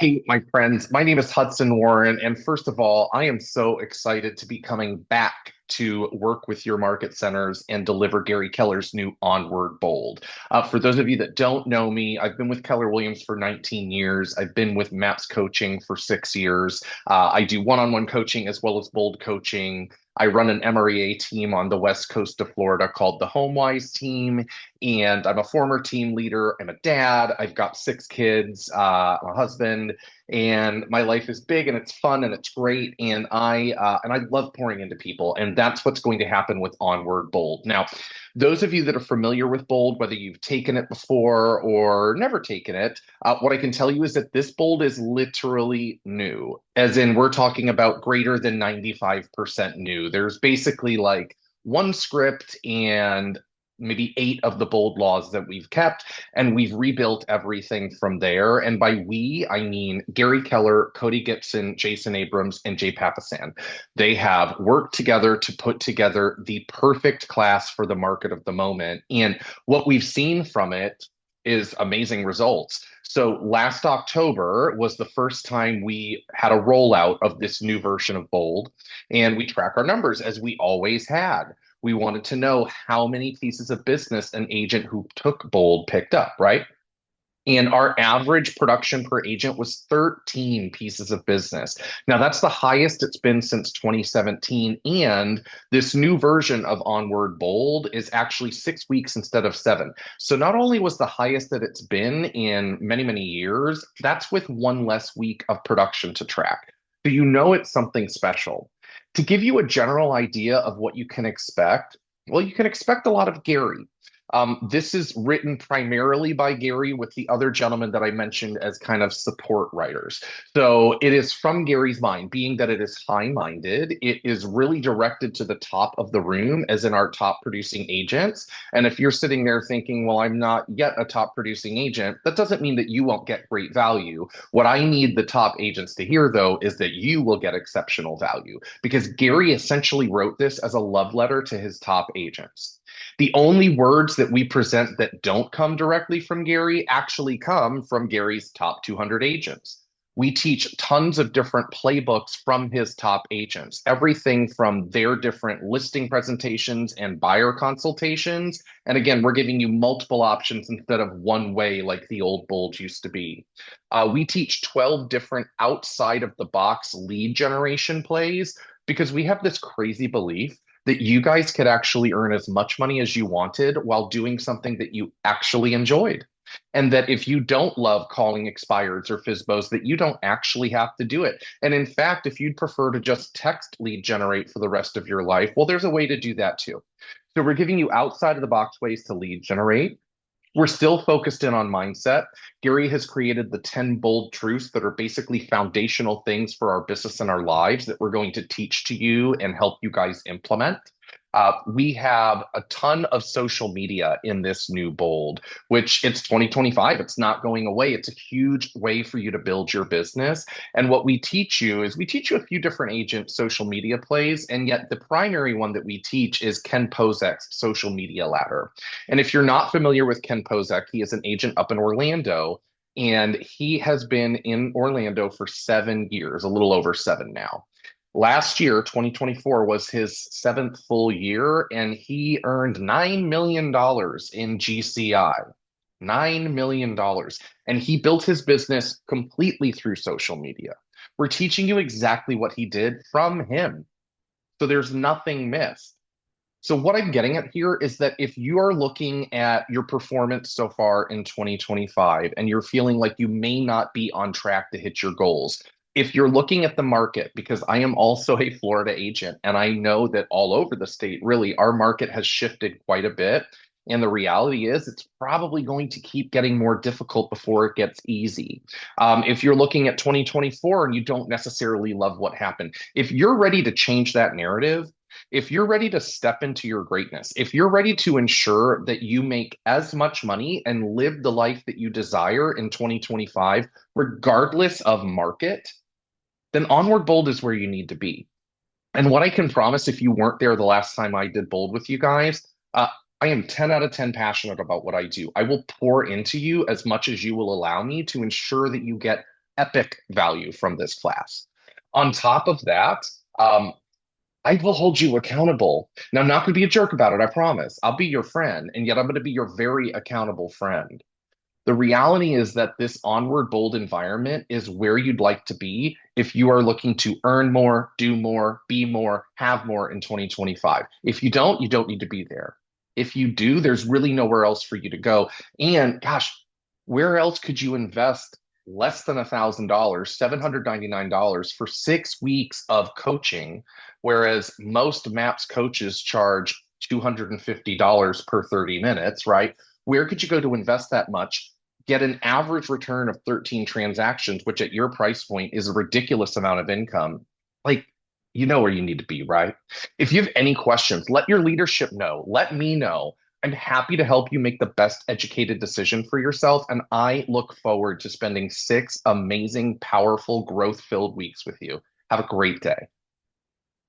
Hey, my friends, my name is Hudson Warren. And first of all, I am so excited to be coming back to work with your market centers and deliver Gary Keller's new Onward Bold. For those of you that don't know me, I've been with Keller Williams for 19 years. I've been with MAPS Coaching for 6 years. I do one-on-one coaching as well as bold coaching. I run an MREA team on the west coast of Florida called the HomeWise team, and I'm a former team leader. I'm a dad. I've got 6 kids, a husband, and my life is big and it's fun and it's great. And I love pouring into people, and that's what's going to happen with Onward Bold. Now, those of you that are familiar with Bold, whether you've taken it before or never taken it, what I can tell you is that this Bold is literally new, as in we're talking about greater than 95% new. There's basically like one script and maybe 8 of the bold laws that we've kept, and we've rebuilt everything from there. And by we, I mean Gary Keller, Cody Gibson, Jason Abrams, and Jay Papasan. They have worked together to put together the perfect class for the market of the moment. And what we've seen from it is amazing results. So last October was the first time we had a rollout of this new version of Bold, and we track our numbers as we always had. We wanted to know how many pieces of business an agent who took Bold picked up, right? And our average production per agent was 13 pieces of business. Now, that's the highest it's been since 2017. And this new version of Onward Bold is actually 6 weeks instead of 7. So not only was the highest that it's been in many, many years, that's with one less week of production to track. So you know it's something special. To give you a general idea of what you can expect, well, you can expect a lot of Gary. This is written primarily by Gary with the other gentleman that I mentioned as kind of support writers. So it is from Gary's mind, being that it is high-minded. It is really directed to the top of the room, as in our top producing agents. And if you're sitting there thinking, well, I'm not yet a top producing agent, that doesn't mean that you won't get great value. What I need the top agents to hear, though, is that you will get exceptional value because Gary essentially wrote this as a love letter to his top agents. The only words that we present that don't come directly from Gary actually come from Gary's top 200 agents. We teach tons of different playbooks from his top agents, everything from their different listing presentations and buyer consultations. And again, we're giving you multiple options instead of one way like the old Bulge used to be. We teach 12 different outside of the box lead generation plays because we have this crazy belief that you guys could actually earn as much money as you wanted while doing something that you actually enjoyed. And that if you don't love calling expireds or FISBOs, that you don't actually have to do it. And in fact, if you'd prefer to just text lead generate for the rest of your life, well, there's a way to do that too. So we're giving you outside of the box ways to lead generate. We're still focused in on mindset. Gary has created the 10 bold truths that are basically foundational things for our business and our lives that we're going to teach to you and help you guys implement. We have a ton of social media in this new bold, which it's 2025. It's not going away. It's a huge way for you to build your business. And what we teach you is we teach you a few different agent social media plays. And yet the primary one that we teach is Ken Pozek's social media ladder. And if you're not familiar with Ken Pozek, he is an agent up in Orlando. And he has been in Orlando for 7 years, a little over 7 now. Last year, 2024, was his seventh full year, and he earned $9 million in GCI. $9 million. And he built his business completely through social media. We're teaching you exactly what he did from him. So there's nothing missed. So what I'm getting at here is that if you are looking at your performance so far in 2025 and you're feeling like you may not be on track to hit your goals, if you're looking at the market, because I am also a Florida agent and I know that all over the state, really, our market has shifted quite a bit. And the reality is, it's probably going to keep getting more difficult before it gets easy. If you're looking at 2024 and you don't necessarily love what happened, if you're ready to change that narrative, if you're ready to step into your greatness, if you're ready to ensure that you make as much money and live the life that you desire in 2025, regardless of market, then Onward Bold is where you need to be. And what I can promise, if you weren't there the last time I did Bold with you guys, I am 10 out of 10 passionate about what I do. I will pour into you as much as you will allow me to ensure that you get epic value from this class. On top of that, um, I will hold you accountable. Now, I'm not going to be a jerk about it, I promise. I'll be your friend, and yet I'm going to be your very accountable friend. The reality is that this onward bold environment is where you'd like to be if you are looking to earn more, do more, be more, have more in 2025. If you don't need to be there. If you do, there's really nowhere else for you to go. And gosh, where else could you invest less than $1,000, $799 for 6 weeks of coaching, whereas most MAPS coaches charge $250 per 30 minutes, right? Where could you go to invest that much, get an average return of 13 transactions, which at your price point is a ridiculous amount of income? Like, you know where you need to be, right? If you have any questions, let your leadership know. Let me know. I'm happy to help you make the best educated decision for yourself. And I look forward to spending 6 amazing, powerful, growth filled weeks with you. Have a great day.